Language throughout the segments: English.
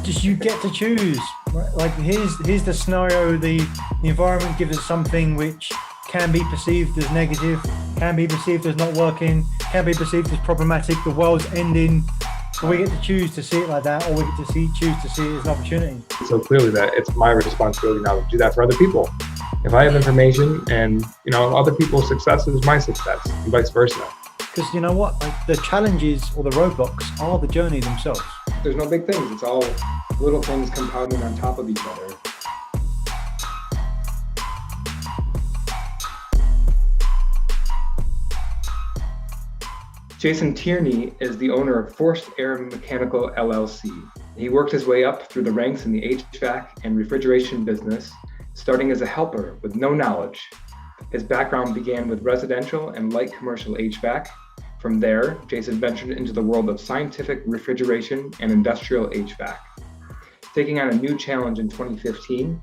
just you get to choose. Right? Like here's the scenario. The environment gives us something which can be perceived as negative, can be perceived as not working, can be perceived as problematic. The world's ending. So we get to choose to see it like that, or we get to choose to see it as an opportunity. So clearly that it's my responsibility now to do that for other people. If I have information and other people's success is my success and vice versa. Because you know what, like the challenges or the roadblocks are the journey themselves. There's no big things. It's all little things compounding on top of each other. Jason Tierney is the owner of Forced Air Mechanical LLC. He worked his way up through the ranks in the HVAC and refrigeration business, starting as a helper with no knowledge. His background began with residential and light commercial HVAC. From there, Jason ventured into the world of scientific refrigeration and industrial HVAC. Taking on a new challenge in 2015,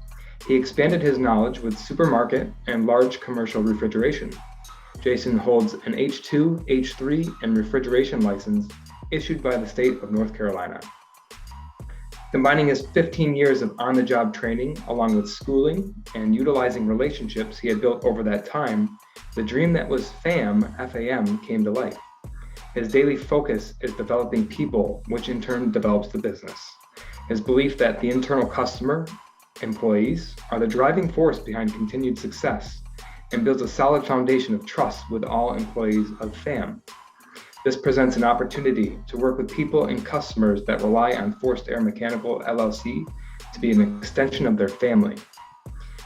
he expanded his knowledge with supermarket and large commercial refrigeration. Jason holds an H2, H3, and refrigeration license issued by the state of North Carolina. Combining his 15 years of on-the-job training along with schooling and utilizing relationships he had built over that time, the dream that was FAM came to life. His daily focus is developing people, which in turn develops the business. His belief that the internal customer, employees, are the driving force behind continued success and builds a solid foundation of trust with all employees of FAM. This presents an opportunity to work with people and customers that rely on Forced Air Mechanical LLC to be an extension of their family.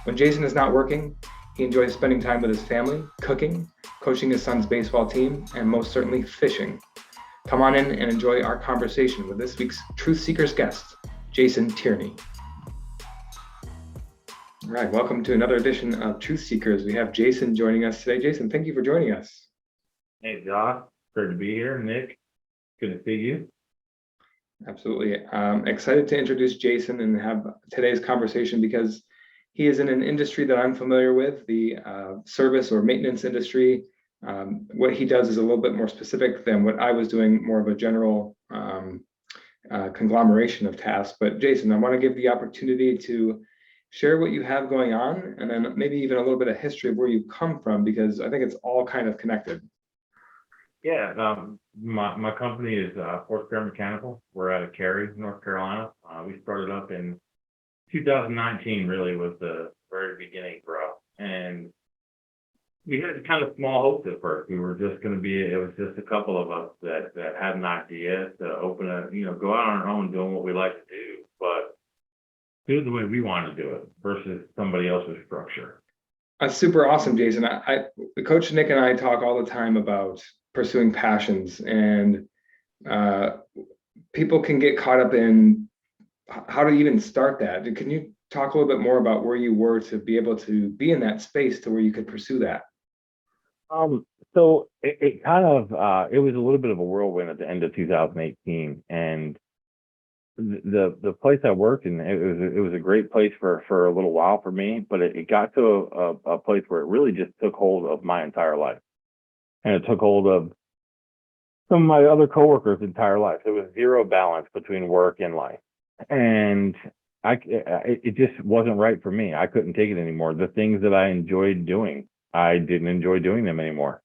When Jason is not working, he enjoys spending time with his family, cooking, coaching his son's baseball team, and most certainly fishing. Come on in and enjoy our conversation with this week's Truth Seekers guest, Jason Tierney. All right, welcome to another edition of Truth Seekers. We have Jason joining us today. Jason, thank you for joining us. Hey, Josh. Great to be here. Nick, good to see you. Absolutely. Excited to introduce Jason and have today's conversation because he is in an industry that I'm familiar with, the service or maintenance industry. What he does is a little bit more specific than what I was doing, more of a general conglomeration of tasks. But Jason, I want to give the opportunity to share what you have going on, and then maybe even a little bit of history of where you come from, because I think it's all kind of connected. Yeah, my company is Forced Air Mechanical. We're out of Cary, North Carolina. We started up in 2019, really was the very beginning for us. And we had kind of small hopes at first. We were just going to be, it was just a couple of us that had an idea to open go out on our own doing what we like to do, but do it the way we want to do it versus somebody else's structure. That's super awesome, Jason. Coach Nick and I talk all the time about pursuing passions, and people can get caught up in how to even start that. Can you talk a little bit more about where you were to be able to be in that space to where you could pursue that? So it kind of, it was a little bit of a whirlwind at the end of 2018, and the place I worked in, it was a great place for a little while for me, but it got to a place where it really just took hold of my entire life, and it took hold of some of my other coworkers' entire life. There was zero balance between work and life, and it just wasn't right for me. I couldn't take it anymore. The things that I enjoyed doing, I didn't enjoy doing them anymore.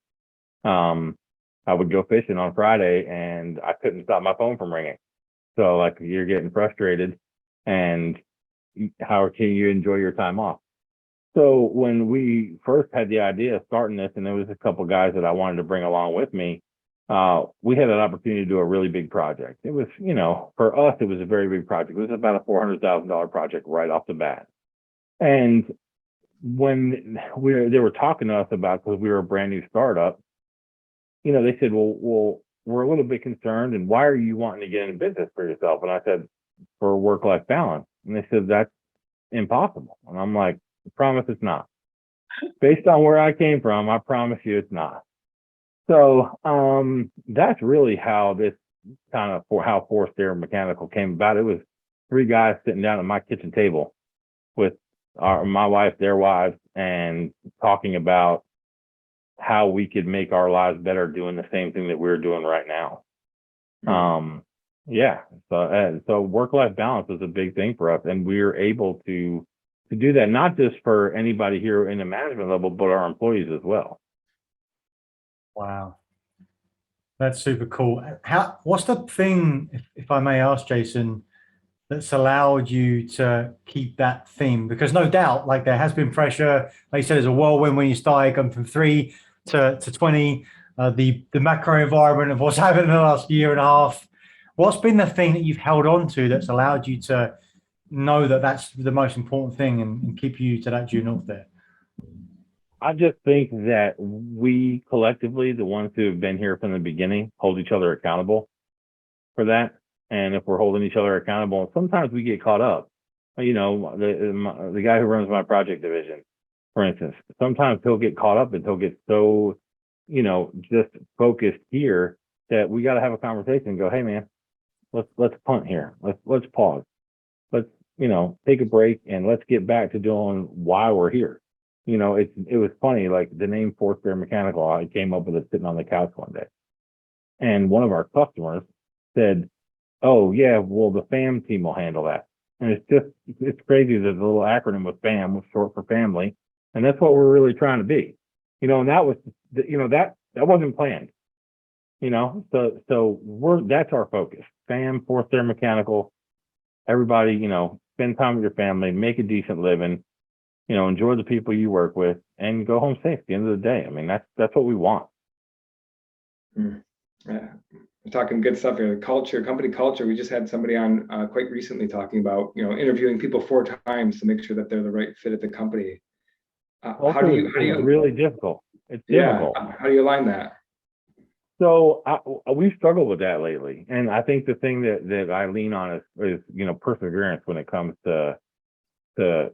I would go fishing on Friday, and I couldn't stop my phone from ringing. So like you're getting frustrated, and how can you enjoy your time off? So when we first had the idea of starting this, and there was a couple guys that I wanted to bring along with me, we had an opportunity to do a really big project. It was, for us, it was a very big project. It was about a $400,000 project right off the bat. And when they were talking to us about, because we were a brand new startup, they said, well, we're a little bit concerned, and why are you wanting to get into business for yourself? And I said, for work-life balance. And they said, that's impossible. And I'm like, I promise it's not. Based on where I came from, I promise you it's not. So that's really how this how Forced Air Mechanical came about. It was three guys sitting down at my kitchen table with my wife, their wives, and talking about how we could make our lives better doing the same thing that we're doing right now. Yeah. So work-life balance is a big thing for us, and we're able to do that not just for anybody here in the management level, but our employees as well. Wow. That's super cool. What's the thing, if I may ask, Jason, that's allowed you to keep that theme? Because no doubt, like there has been pressure. Like you said, there's a whirlwind when you started going from 3 to 20. The macro environment of what's happened in the last year and a half. What's been the thing that you've held on to that's allowed you to know that that's the most important thing and keep you to that due north there? I just think that we collectively, the ones who have been here from the beginning, hold each other accountable for that. And if we're holding each other accountable, and sometimes we get caught up. You know, the guy who runs my project division, for instance, sometimes he'll get caught up and he'll get so, just focused here that we got to have a conversation and go, hey man, let's punt here. Let's pause. Let's, take a break and let's get back to doing why we're here. It was funny, like the name Fourth Air Mechanical, I came up with it sitting on the couch one day. And one of our customers said, oh yeah, well the FAM team will handle that. And it's crazy that the little acronym with FAM was short for family. And that's what we're really trying to be. And that was, that wasn't planned. So that's our focus. FAM, Fourth Air Mechanical, everybody, spend time with your family, make a decent living, enjoy the people you work with, and go home safe at the end of the day. I mean, that's what we want. Yeah, we're talking good stuff here. Company culture. We just had somebody on quite recently talking about, interviewing people 4 times to make sure that they're the right fit at the company. How do you really difficult? It's difficult. difficult. How do you align that? So we've struggled with that lately, and I think the thing that I lean on is perseverance when it comes to the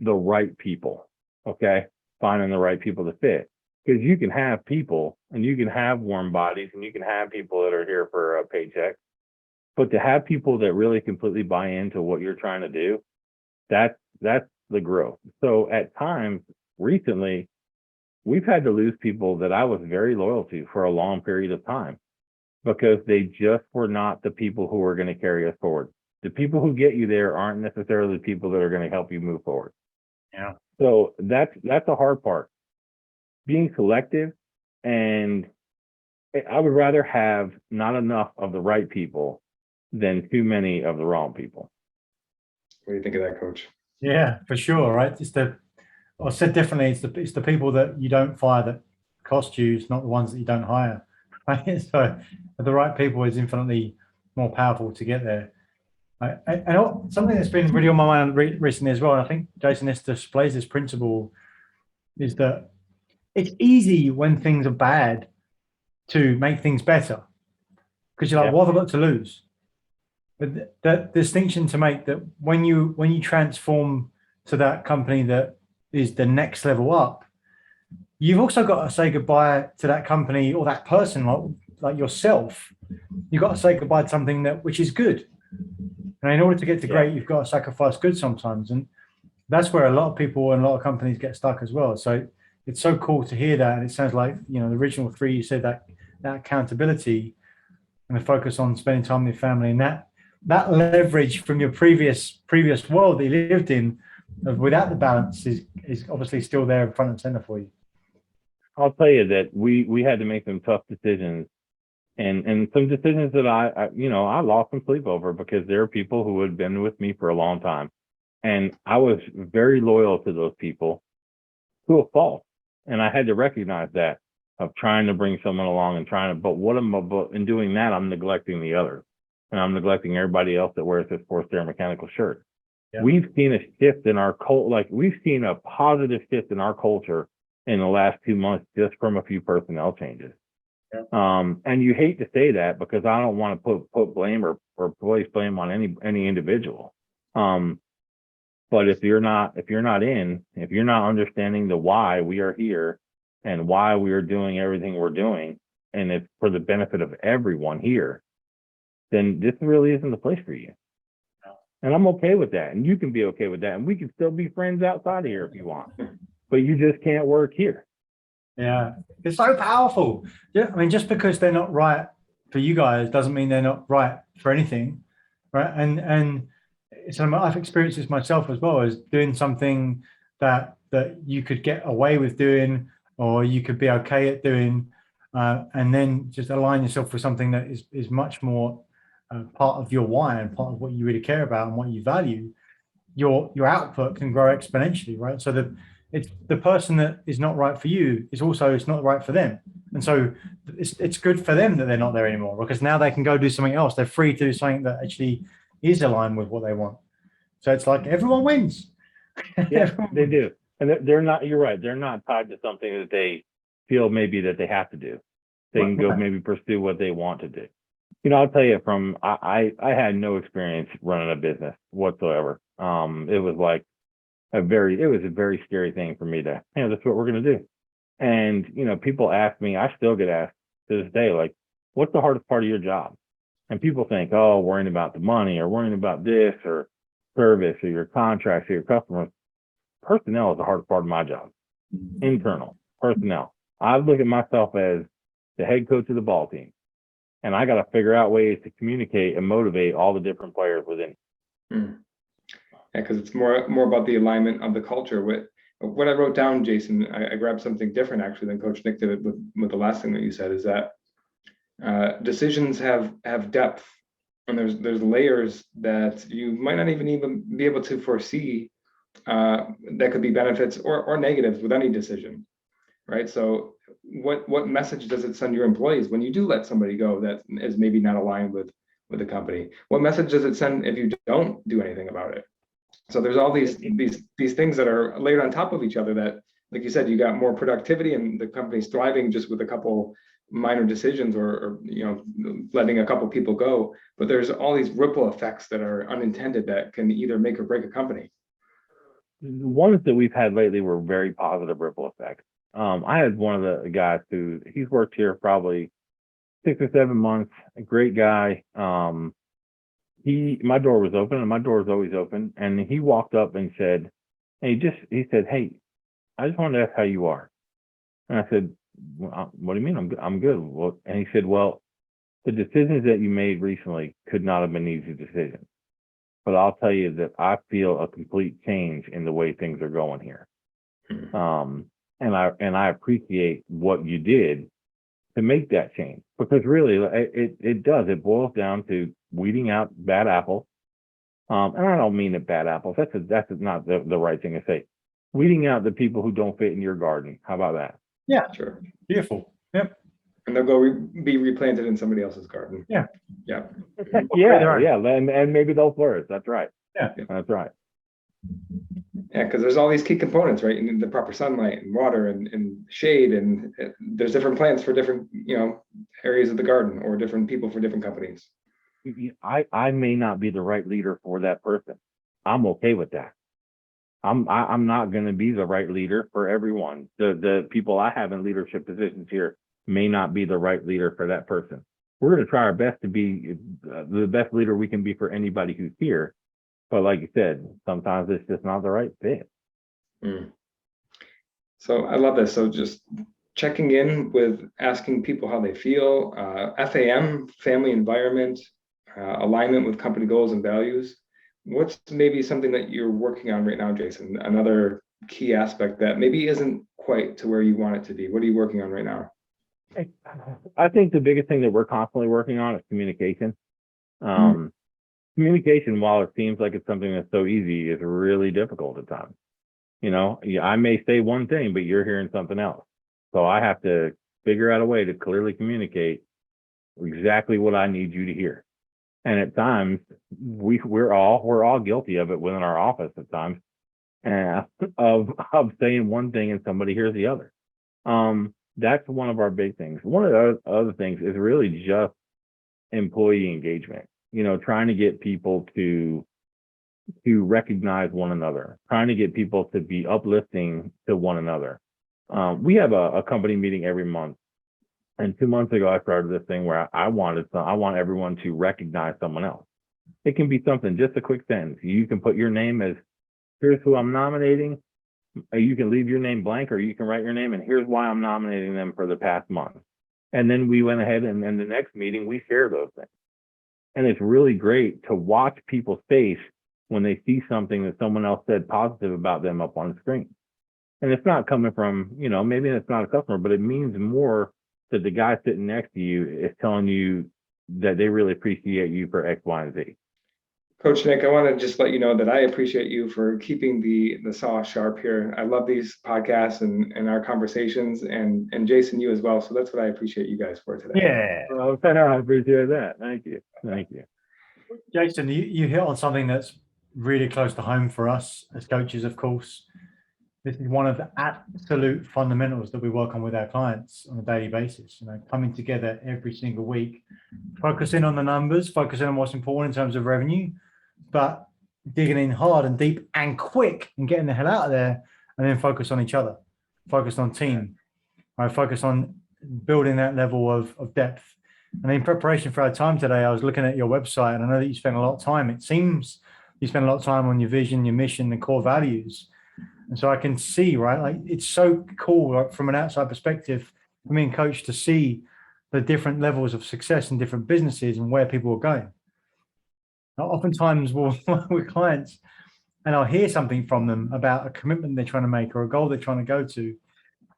right people. Okay, finding the right people to fit, because you can have people and you can have warm bodies and you can have people that are here for a paycheck, but to have people that really completely buy into what you're trying to do, that's the growth. So at times recently, we've had to lose people that I was very loyal to for a long period of time because they just were not the people who were going to carry us forward. The people who get you there aren't necessarily the people that are going to help you move forward. Yeah. So that's the hard part. Being selective, and I would rather have not enough of the right people than too many of the wrong people. What do you think of that, Coach? Yeah, for sure. Right. Or said differently, it's the people that you don't fire that cost you. It's not the ones that you don't hire. Right. So the right people is infinitely more powerful to get there. And something that's been really on my mind recently as well, and I think, Jason, this displays this principle, is that it's easy when things are bad to make things better because you're like, what have I got to lose? But that distinction to make, that when you transform to that company that is the next level up, you've also got to say goodbye to that company or that person, like yourself. You've got to say goodbye to something which is good. And in order to get to great, you've got to sacrifice good sometimes. And that's where a lot of people and a lot of companies get stuck as well. So it's so cool to hear that. And it sounds like, the original 3, you said that accountability and the focus on spending time with your family, and that leverage from your previous world that you lived in, without the balance, is obviously still there in front and center for you. I'll tell you that we had to make some tough decisions. And some decisions that I lost some sleep over, because there are people who had been with me for a long time. And I was very loyal to those people to a fault. And I had to recognize that, of trying to bring someone along and but in doing that, I'm neglecting the others. And I'm neglecting everybody else that wears this Fourth Air Mechanical shirt. Yeah. We've seen a shift in our we've seen a positive shift in our culture in the last 2 months, just from a few personnel changes. Yeah. And you hate to say that, because I don't want to put blame or place blame on any individual. But if you're not understanding the why we are here and why we are doing everything we're doing, and it's for the benefit of everyone here, then this really isn't the place for you. And I'm okay with that. And you can be okay with that. And we can still be friends outside of here if you want, but you just can't work here. Yeah, it's so powerful. Yeah, I mean, just because they're not right for you guys doesn't mean they're not right for anything, right? And so I've experienced this myself as well, as doing something that you could get away with doing, or you could be okay at doing, and then just align yourself with something that is much more part of your why and part of what you really care about and what you value. Your output can grow exponentially, right? So it's the person that is not right for you is also it's not right for them, and so it's good for them that they're not there anymore, because now they can go do something else. They're free to do something that actually is aligned with what they want. So it's like everyone wins. Yeah, they do. And they're not, you're right, they're not tied to something that they feel maybe that they have to do. They can go maybe pursue what they want to do. You know, I'll tell you I had no experience running a business whatsoever. It was like it was a very scary thing for me to, that's what we're going to do. And, people ask me, I still get asked to this day, like, what's the hardest part of your job? And people think, oh, worrying about the money or worrying about this or service or your contracts or your customers. Personnel is the hardest part of my job. Internal personnel. I look at myself as the head coach of the ball team, and I got to figure out ways to communicate and motivate all the different players within. Yeah, because it's more about the alignment of the culture. What I wrote down, Jason, I grabbed something different actually than Coach Nick did with the last thing that you said, is that decisions have depth, and there's layers that you might not even be able to foresee, that could be benefits or negatives with any decision, right? So what message does it send your employees when you do let somebody go that is maybe not aligned with the company? What message does it send if you don't do anything about it? So there's all these things that are layered on top of each other that, like you said, you got more productivity and the company's thriving just with a couple minor decisions or letting a couple people go. But there's all these ripple effects that are unintended that can either make or break a company. The ones that we've had lately were very positive ripple effects. I had one of the guys he's worked here probably 6 or 7 months, a great guy. My door was open, and my door is always open. And he walked up and said, he said, "Hey, I just wanted to ask how you are." And I said, well, "What do you mean? I'm good." Well, and he said, "Well, the decisions that you made recently could not have been easy decisions. But I'll tell you that I feel a complete change in the way things are going here. And I appreciate what you did to make that change, because really it boils down to weeding out bad apples. And I don't mean that bad apples. That's not the right thing to say. Weeding out the people who don't fit in your garden. How about that?" Yeah, Sure. beautiful. Yep. And they'll go be replanted in somebody else's garden. Yeah. Yeah. Yeah. And maybe they'll flourish. That's right. Yeah. That's right. Yeah, because there's all these key components, right? And the proper sunlight and water and shade, and there's different plants for different, areas of the garden, or different people for different companies. I may not be the right leader for that person. I'm okay with that. I'm not going to be the right leader for everyone. The people I have in leadership positions here may not be the right leader for that person. We're going to try our best to be the best leader we can be for anybody who's here. But like you said, sometimes it's just not the right fit. So I love this. So just checking in with asking people how they feel, FAM, family environment, alignment with company goals and values. What's maybe something that you're working on right now, Jason? Another key aspect that maybe isn't quite to where you want it to be. What are you working on right now? I think the biggest thing that we're constantly working on is communication. Communication, while it seems like it's something that's so easy, is really difficult at times. I may say one thing, but you're hearing something else. So I have to figure out a way to clearly communicate exactly what I need you to hear. And at times, we're all guilty of it within our office at times, of saying one thing and somebody hears the other. That's one of our big things. One of the other things is really just employee engagement. Trying to get people to recognize one another, trying to get people to be uplifting to one another. We have a company meeting every month. And 2 months ago, I started this thing where I want everyone to recognize someone else. It can be something, just a quick sentence. You can put your name as, here's who I'm nominating. You can leave your name blank, or you can write your name and here's why I'm nominating them for the past month. And then we went ahead and the next meeting, we share those things. And it's really great to watch people's face when they see something that someone else said positive about them up on the screen. And it's not coming from, maybe it's not a customer, but it means more that the guy sitting next to you is telling you that they really appreciate you for X, Y, and Z. Coach Nick, I want to just let you know that I appreciate you for keeping the saw sharp here. I love these podcasts and our conversations, and Jason, you as well. So that's what I appreciate you guys for today. Yeah. Well, I appreciate that. Thank you. Thank you. Jason, you hit on something that's really close to home for us as coaches, of course. This is one of the absolute fundamentals that we work on with our clients on a daily basis, coming together every single week, focusing on the numbers, focusing on what's important in terms of revenue, but digging in hard and deep and quick and getting the hell out of there, and then focus on each other, focus on team, right? Focus on building that level of depth. And in preparation for our time today, I was looking at your website, and I know that you spend a lot of time. It seems you spend a lot of time on your vision, your mission, the core values. And so I can see, right, like it's so cool, like, from an outside perspective for me and coach to see the different levels of success in different businesses and where people are going. Now, oftentimes we'll work with clients and I'll hear something from them about a commitment they're trying to make or a goal they're trying to go to.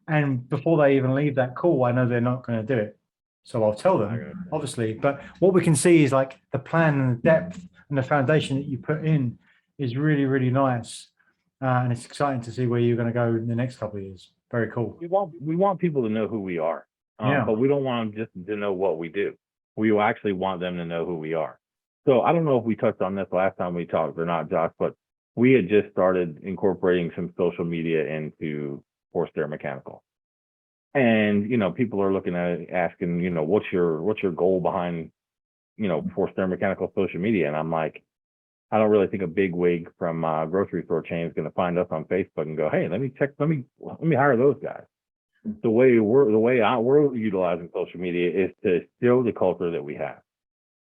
And before they even leave that call, I know they're not going to do it. So I'll tell them, obviously. But what we can see is like the plan and the depth and the foundation that you put in is really, really nice. And it's exciting to see where you're going to go in the next couple of years. Very cool. We want people to know who we are, but we don't want them just to know what we do. We actually want them to know who we are. So I don't know if we touched on this last time we talked or not, Josh, but we had just started incorporating some social media into Forced Air Mechanical. And, people are looking at it, asking, what's your goal behind, Forced Air Mechanical social media? And I'm like, I don't really think a big wig from a grocery store chain is going to find us on Facebook and go, hey, let me hire those guys. The way we're utilizing social media is to show the culture that we have,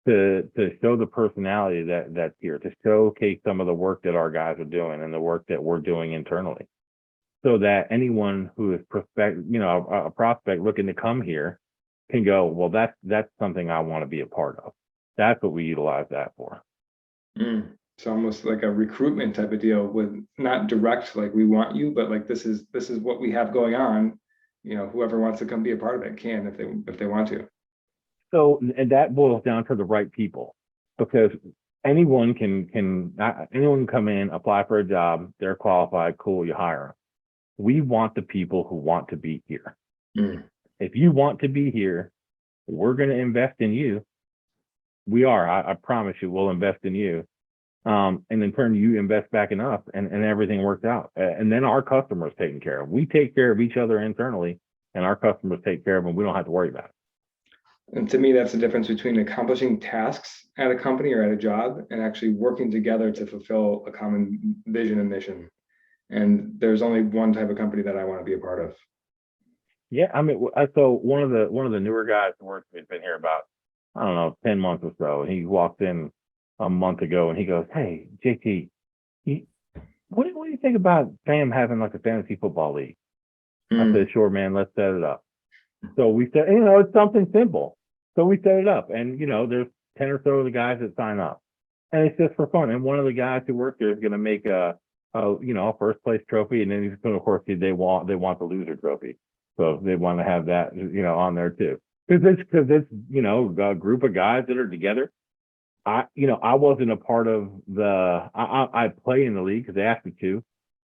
to show the personality that's here, to showcase some of the work that our guys are doing and the work that we're doing internally, so that anyone who is a prospect looking to come here can go, well, that's something I want to be a part of. That's what we utilize that for. It's almost like a recruitment type of deal, with not direct, like we want you, but like this is what we have going on. Whoever wants to come be a part of it can, if they want to. So, and that boils down to the right people, because anyone can come in, apply for a job, they're qualified, cool, you hire them. We want the people who want to be here. If you want to be here, we're going to invest in you. We are. I promise you, we'll invest in you. And in turn, you invest back in us, and everything works out. And then our customers taken care of. We take care of each other internally, and our customers take care of them. We don't have to worry about it. And to me, that's the difference between accomplishing tasks at a company or at a job and actually working together to fulfill a common vision and mission. And there's only one type of company that I want to be a part of. Yeah, I mean, so one of the newer guys who works has been here about, I don't know, 10 months or so. And he walked in a month ago and he goes, hey, JT, what do you think about Sam having like a fantasy football league? I said, sure, man, let's set it up. So we said, it's something simple. So we set it up, and, there's 10 or so of the guys that sign up, and it's just for fun. And one of the guys who works there is going to make a first place trophy. And then he's going to, of course, they want the loser trophy. So they want to have that, on there too. Because it's a group of guys that are together. I wasn't a part of I play in the league because they asked me to,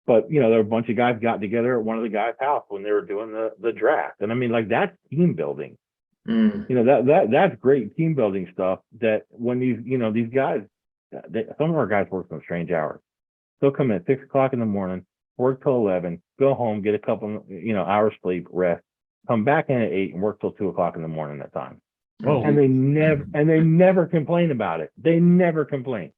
but there were a bunch of guys got together at one of the guys' house when they were doing the draft. And I mean, like, that's team building. That's great team building stuff. That when these guys, some of our guys work some strange hours. They'll come in at 6 o'clock in the morning, work till 11, go home, get a couple hours sleep, rest, come back in at 8 and work till 2 o'clock in the morning at times. Oh. And they never complain about it. They never complain.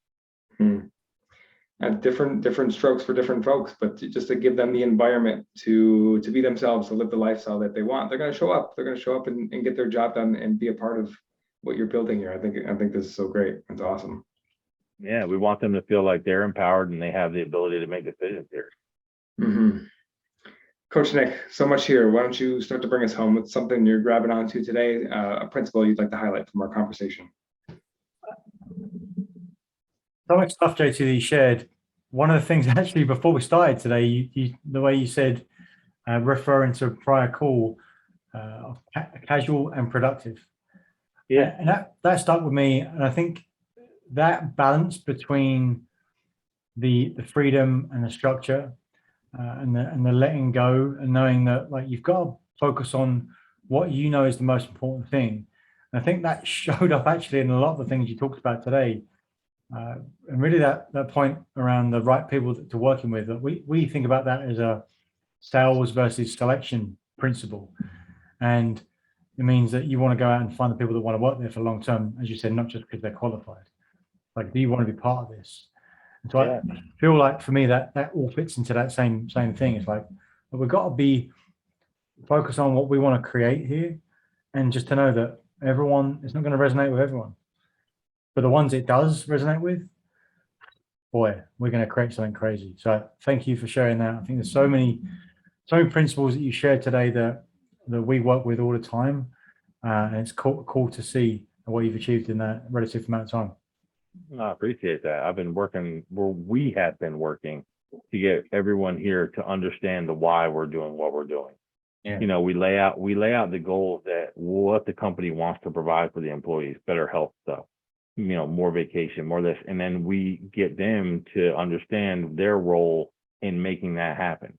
And different strokes for different folks, but just to give them the environment to be themselves, to live the lifestyle that they want. They're going to show up. They're going to show up and get their job done and be a part of what you're building here. I think this is so great. It's awesome. Yeah, we want them to feel like they're empowered and they have the ability to make decisions here. Coach Nick, so much here. Why don't you start to bring us home with something you're grabbing onto today, a principle you'd like to highlight from our conversation? So much stuff, JT, that you shared. One of the things, actually, before we started today, the way you said, referring to a prior call, casual and productive. Yeah. And that stuck with me. And I think that balance between the freedom and the structure, and the letting go, and knowing that, like, you've got to focus on what you know is the most important thing. And I think that showed up actually in a lot of the things you talked about today. And really that point around the right people to working with, that we think about that as a sales versus selection principle. And it means that you want to go out and find the people that want to work there for long term, as you said, not just because they're qualified. Like, do you want to be part of this? And so I feel like, for me, that all fits into that same thing. It's like, we've got to be focused on what we want to create here, and just to know that everyone, it's not going to resonate with everyone, but the ones it does resonate with, boy, we're going to create something crazy. So thank you for sharing that. I think there's so many principles that you shared today that we work with all the time, and it's cool to see what you've achieved in that relative amount of time. I appreciate that. We have been working to get everyone here to understand the why we're doing what we're doing. Yeah. You know, we lay out the goals that what the company wants to provide for the employees: better health stuff, you know, more vacation, more this, and then we get them to understand their role in making that happen.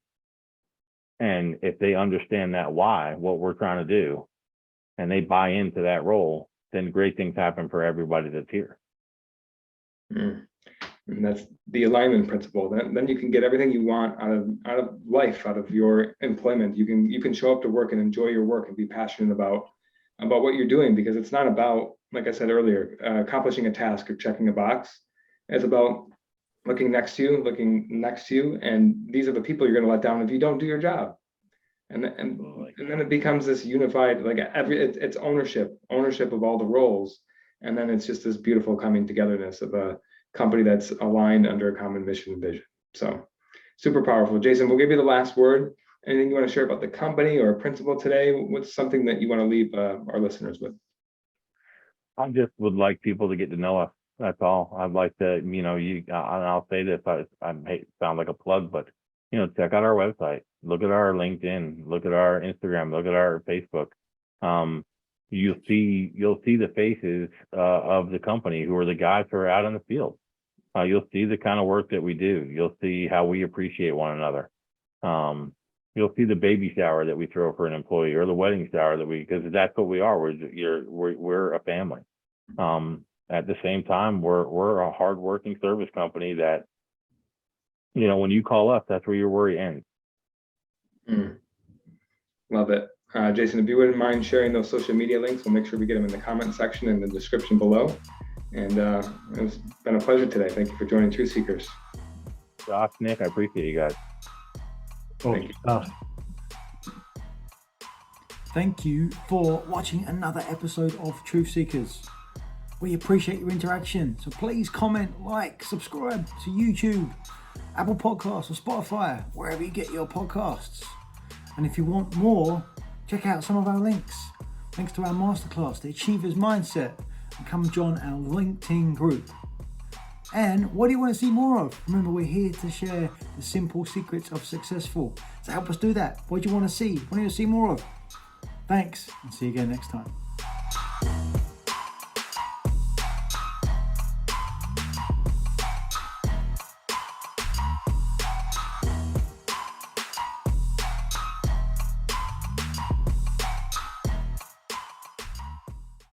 And if they understand that why, what we're trying to do, and they buy into that role, then great things happen for everybody that's here. And that's the alignment principle. Then you can get everything you want out of life, out of your employment. You can show up to work and enjoy your work and be passionate about what you're doing, because it's not about, like I said earlier, accomplishing a task or checking a box. It's about looking next to you, and these are the people you're going to let down if you don't do your job. And then it becomes this unified, like, it's ownership of all the roles. And then it's just this beautiful coming togetherness of a company that's aligned under a common mission and vision. So super powerful. Jason, we'll give you the last word. Anything you want to share about the company or a principle today? What's something that you want to leave our listeners with? I just would like people to get to know us. That's all. I'd like to, you know, and I'll say this, I hate to sound like a plug, but, you know, check out our website, look at our LinkedIn, look at our Instagram, look at our Facebook. You'll see the faces of the company, who are the guys who are out in the field. You'll see the kind of work that we do. You'll see how we appreciate one another. You'll see the baby shower that we throw for an employee, or the wedding shower because that's what we are. We're a family. At the same time, we're a hardworking service company that, you know, when you call us, that's where your worry ends. Love it. Jason, if you wouldn't mind sharing those social media links, we'll make sure we get them in the comment section in the description below. And it's been a pleasure today. Thank you for joining Truth Seekers. Josh, Nick, I appreciate you guys. Thank you. Thank you for watching another episode of Truth Seekers. We appreciate your interaction. So please comment, like, subscribe to YouTube, Apple Podcasts, or Spotify, wherever you get your podcasts. And if you want more, check out some of our links to our masterclass, The Achiever's Mindset, and come join our LinkedIn group. And what do you want to see more of? Remember, we're here to share the simple secrets of successful. So help us do that. What do you want to see? What do you want to see more of? Thanks, and see you again next time.